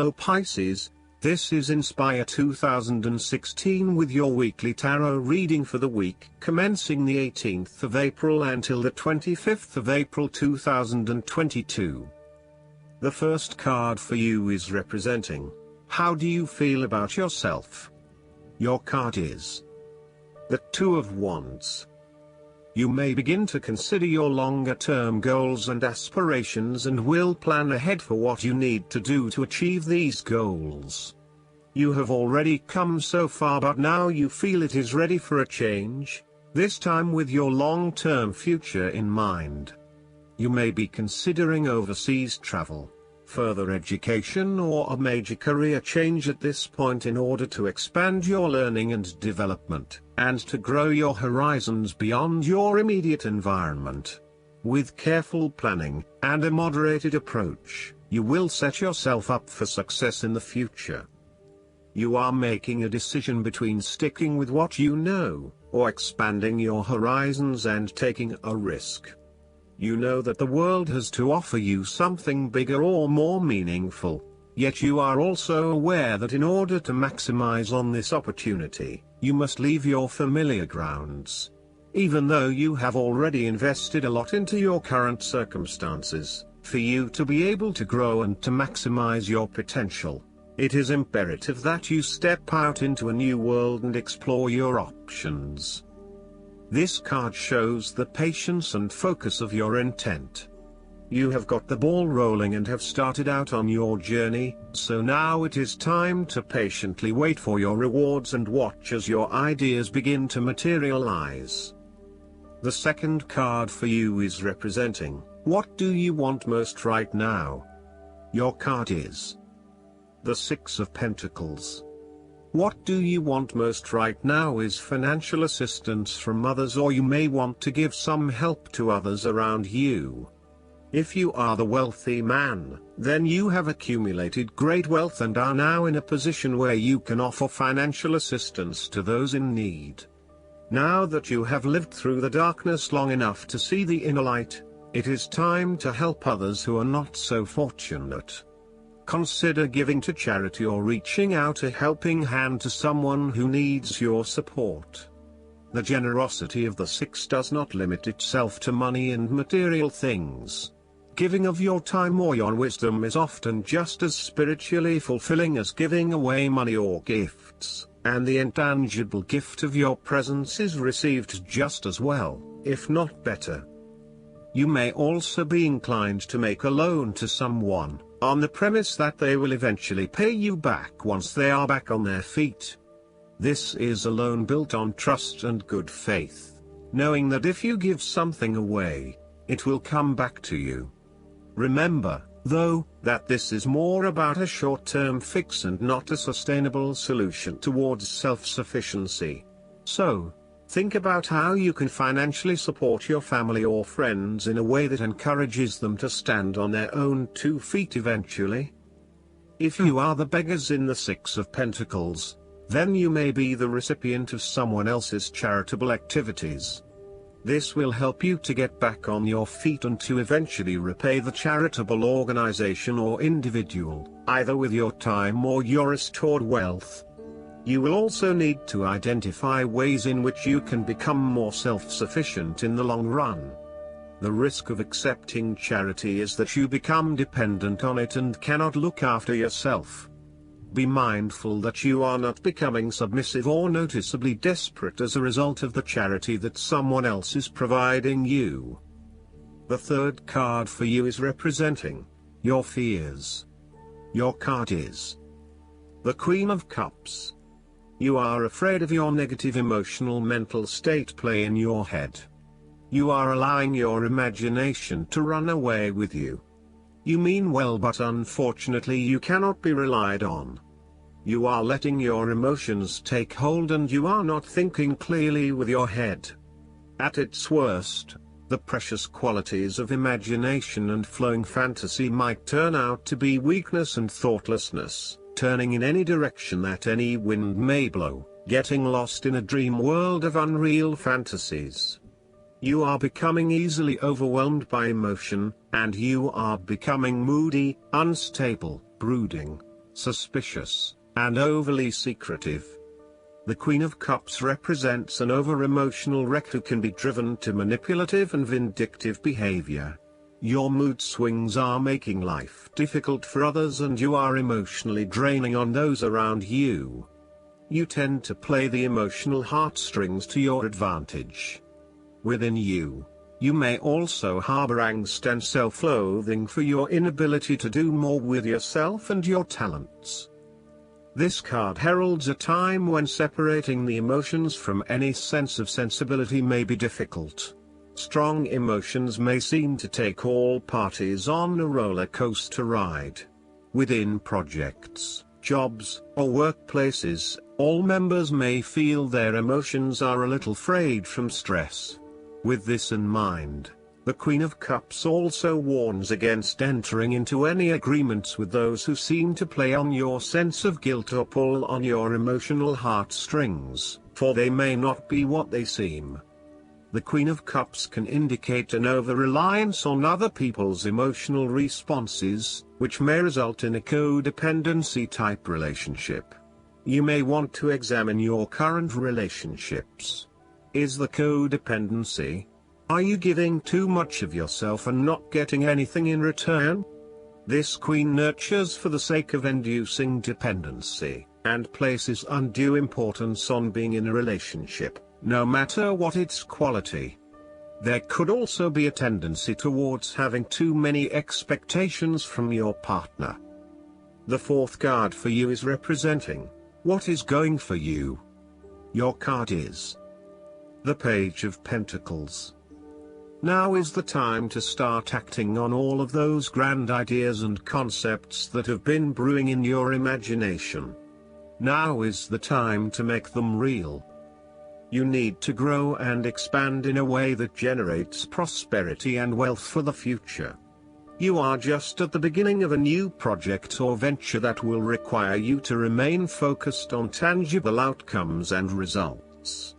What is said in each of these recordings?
Hello Pisces, this is Inspire 2016 with your weekly tarot reading for the week commencing the 18th of April until the 25th of April 2022. The first card for you is representing, how do you feel about yourself? Your card is the Two of Wands. You may begin to consider your longer-term goals and aspirations and will plan ahead for what you need to do to achieve these goals. You have already come so far, but now you feel it is ready for a change, this time with your long-term future in mind. You may be considering overseas travel, further education, or a major career change at this point in order to expand your learning and development, and to grow your horizons beyond your immediate environment. With careful planning, and a moderated approach, you will set yourself up for success in the future. You are making a decision between sticking with what you know, or expanding your horizons and taking a risk. You know that the world has to offer you something bigger or more meaningful, yet you are also aware that in order to maximize on this opportunity, you must leave your familiar grounds. Even though you have already invested a lot into your current circumstances, for you to be able to grow and to maximize your potential, it is imperative that you step out into a new world and explore your options. This card shows the patience and focus of your intent. You have got the ball rolling and have started out on your journey, so now it is time to patiently wait for your rewards and watch as your ideas begin to materialize. The second card for you is representing, what do you want most right now? Your card is the Six of Pentacles. What do you want most right now is financial assistance from others, or you may want to give some help to others around you. If you are the wealthy man, then you have accumulated great wealth and are now in a position where you can offer financial assistance to those in need. Now that you have lived through the darkness long enough to see the inner light, it is time to help others who are not so fortunate. Consider giving to charity or reaching out a helping hand to someone who needs your support. The generosity of the Six does not limit itself to money and material things. Giving of your time or your wisdom is often just as spiritually fulfilling as giving away money or gifts, and the intangible gift of your presence is received just as well, if not better. You may also be inclined to make a loan to someone, on the premise that they will eventually pay you back once they are back on their feet. This is a loan built on trust and good faith, knowing that if you give something away, it will come back to you. Remember, though, that this is more about a short-term fix and not a sustainable solution towards self-sufficiency. So, think about how you can financially support your family or friends in a way that encourages them to stand on their own 2 feet eventually. If you are the beggars in the Six of Pentacles, then you may be the recipient of someone else's charitable activities. This will help you to get back on your feet and to eventually repay the charitable organization or individual, either with your time or your restored wealth. You will also need to identify ways in which you can become more self-sufficient in the long run. The risk of accepting charity is that you become dependent on it and cannot look after yourself. Be mindful that you are not becoming submissive or noticeably desperate as a result of the charity that someone else is providing you. The third card for you is representing your fears. Your card is the Queen of Cups. You are afraid of your negative emotional mental state play in your head. You are allowing your imagination to run away with you. You mean well, but unfortunately you cannot be relied on. You are letting your emotions take hold and you are not thinking clearly with your head. At its worst, the precious qualities of imagination and flowing fantasy might turn out to be weakness and thoughtlessness, turning in any direction that any wind may blow, getting lost in a dream world of unreal fantasies. You are becoming easily overwhelmed by emotion, and you are becoming moody, unstable, brooding. suspicious, and overly secretive. The Queen of Cups represents an over-emotional wreck who can be driven to manipulative and vindictive behavior. Your mood swings are making life difficult for others and you are emotionally draining on those around you. You tend to play the emotional heartstrings to your advantage. Within you, you may also harbor angst and self-loathing for your inability to do more with yourself and your talents. This card heralds a time when separating the emotions from any sense of sensibility may be difficult. Strong emotions may seem to take all parties on a roller coaster ride. Within projects, jobs, or workplaces, all members may feel their emotions are a little frayed from stress. With this in mind, the Queen of Cups also warns against entering into any agreements with those who seem to play on your sense of guilt or pull on your emotional heartstrings, for they may not be what they seem. The Queen of Cups can indicate an over-reliance on other people's emotional responses, which may result in a codependency-type relationship. You may want to examine your current relationships. Is the codependency? Are you giving too much of yourself and not getting anything in return? This queen nurtures for the sake of inducing dependency, and places undue importance on being in a relationship, no matter what its quality. There could also be a tendency towards having too many expectations from your partner. The fourth card for you is representing what is going for you. Your card is the Page of Pentacles. Now is the time to start acting on all of those grand ideas and concepts that have been brewing in your imagination. Now is the time to make them real. You need to grow and expand in a way that generates prosperity and wealth for the future. You are just at the beginning of a new project or venture that will require you to remain focused on tangible outcomes and results.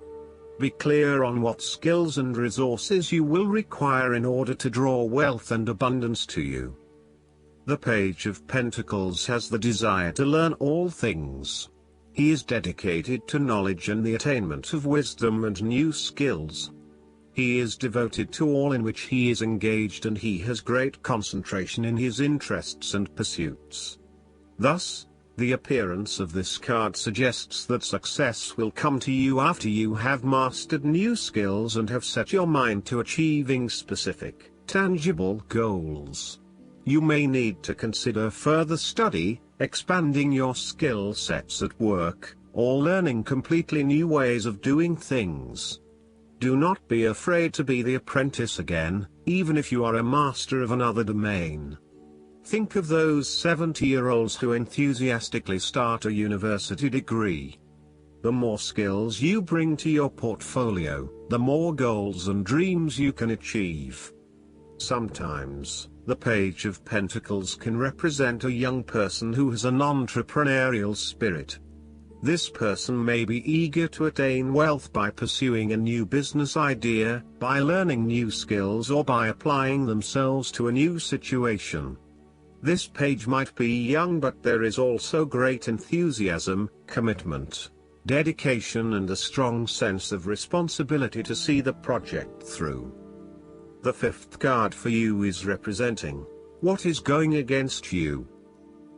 Be clear on what skills and resources you will require in order to draw wealth and abundance to you. The Page of Pentacles has the desire to learn all things. He is dedicated to knowledge and the attainment of wisdom and new skills. He is devoted to all in which he is engaged and he has great concentration in his interests and pursuits. Thus, the appearance of this card suggests that success will come to you after you have mastered new skills and have set your mind to achieving specific, tangible goals. You may need to consider further study, expanding your skill sets at work, or learning completely new ways of doing things. Do not be afraid to be the apprentice again, even if you are a master of another domain. Think of those 70-year-olds who enthusiastically start a university degree. The more skills you bring to your portfolio, the more goals and dreams you can achieve. Sometimes, the Page of Pentacles can represent a young person who has an entrepreneurial spirit. This person may be eager to attain wealth by pursuing a new business idea, by learning new skills or by applying themselves to a new situation. This page might be young, but there is also great enthusiasm, commitment, dedication and a strong sense of responsibility to see the project through. The fifth card for you is representing what is going against you.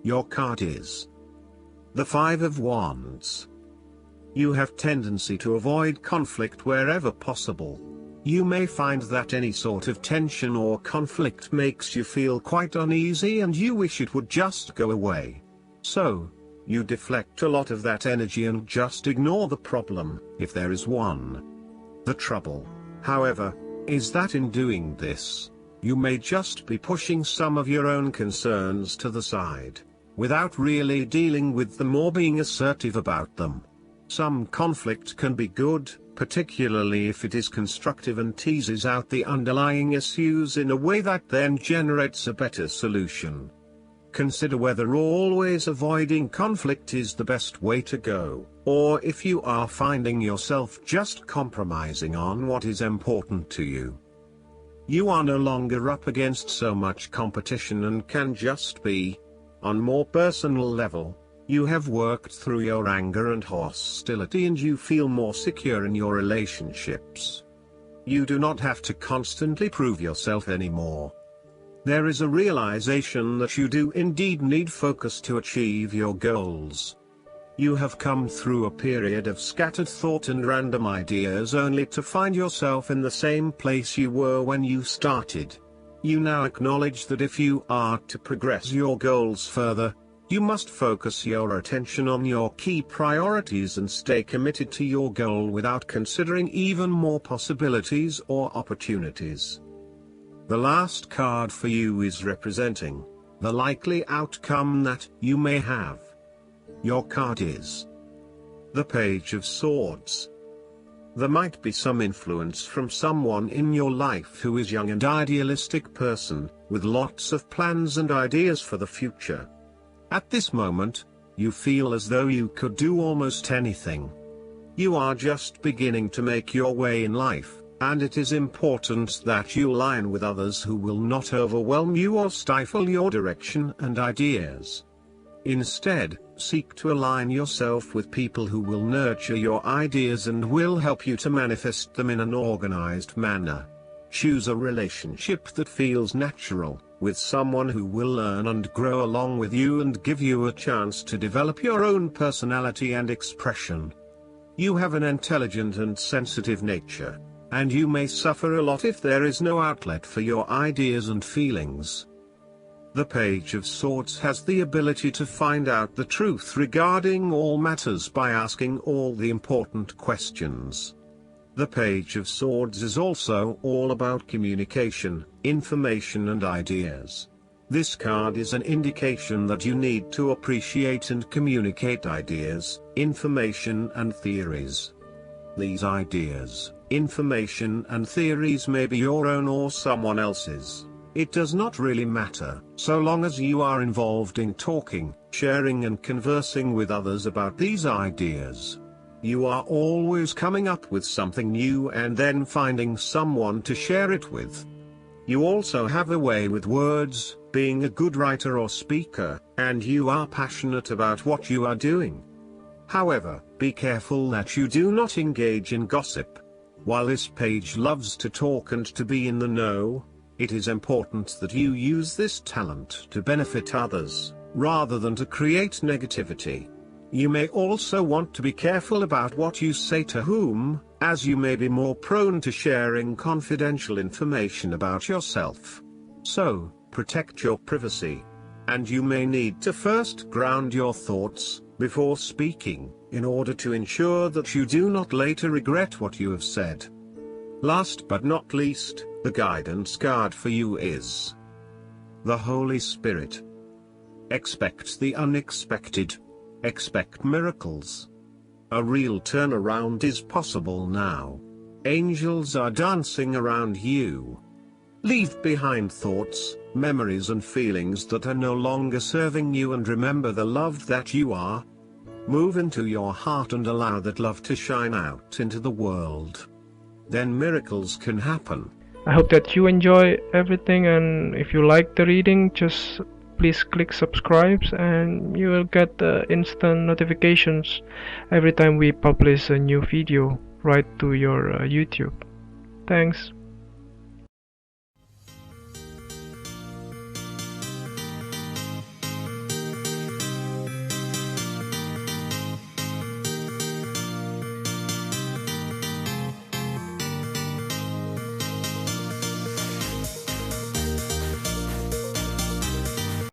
Your card is the Five of Wands. You have tendency to avoid conflict wherever possible. You may find that any sort of tension or conflict makes you feel quite uneasy and you wish it would just go away. So, you deflect a lot of that energy and just ignore the problem, if there is one. The trouble, however, is that in doing this, you may just be pushing some of your own concerns to the side, without really dealing with them or being assertive about them. Some conflict can be good, particularly if it is constructive and teases out the underlying issues in a way that then generates a better solution. Consider whether always avoiding conflict is the best way to go, or if you are finding yourself just compromising on what is important to you. You are no longer up against so much competition and can just be On more personal level, you have worked through your anger and hostility and you feel more secure in your relationships. You do not have to constantly prove yourself anymore. There is a realization that you do indeed need focus to achieve your goals. You have come through a period of scattered thought and random ideas only to find yourself in the same place you were when you started. You now acknowledge that if you are to progress your goals further, you must focus your attention on your key priorities and stay committed to your goal without considering even more possibilities or opportunities. The last card for you is representing the likely outcome that you may have. Your card is the Page of Swords. There might be some influence from someone in your life who is a young and idealistic person, with lots of plans and ideas for the future. At this moment, you feel as though you could do almost anything. You are just beginning to make your way in life, and it is important that you align with others who will not overwhelm you or stifle your direction and ideas. Instead, seek to align yourself with people who will nurture your ideas and will help you to manifest them in an organized manner. Choose a relationship that feels natural, with someone who will learn and grow along with you and give you a chance to develop your own personality and expression. You have an intelligent and sensitive nature, and you may suffer a lot if there is no outlet for your ideas and feelings. The Page of Swords has the ability to find out the truth regarding all matters by asking all the important questions. The Page of Swords is also all about communication, information and ideas. This card is an indication that you need to appreciate and communicate ideas, information and theories. These ideas, information and theories may be your own or someone else's. It does not really matter, so long as you are involved in talking, sharing and conversing with others about these ideas. You are always coming up with something new and then finding someone to share it with. You also have a way with words, being a good writer or speaker, and you are passionate about what you are doing. However, be careful that you do not engage in gossip. While this page loves to talk and to be in the know, it is important that you use this talent to benefit others, rather than to create negativity. You may also want to be careful about what you say to whom, as you may be more prone to sharing confidential information about yourself. So, protect your privacy. And you may need to first ground your thoughts, before speaking, in order to ensure that you do not later regret what you have said. Last but not least, the guidance card for you is the Holy Spirit. Expect the unexpected. Expect miracles. A real turnaround is possible now. Angels are dancing around you. Leave behind thoughts, memories and feelings that are no longer serving you and remember the love that you are. Move into your heart and allow that love to shine out into the world. Then miracles can happen. I hope that you enjoy everything, and if you like the reading, just please click subscribe and you will get instant notifications every time we publish a new video right to your YouTube. Thanks.